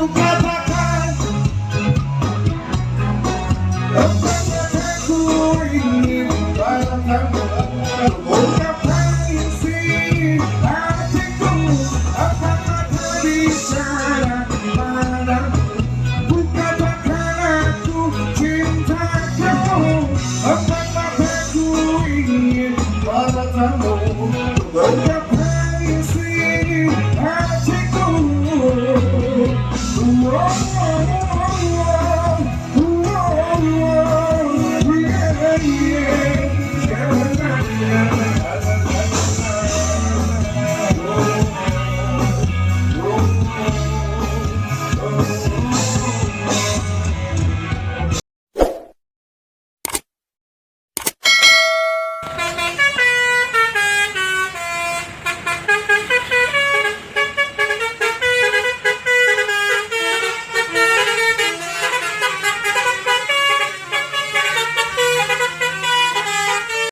katakan aku ingin padamu. Ungkapkan isi hatiku, apakah terbicara padamu. Ku katakan aku cinta kau, apakah aku ingin padamu. Ungkapkan isi hatiku. Yeah.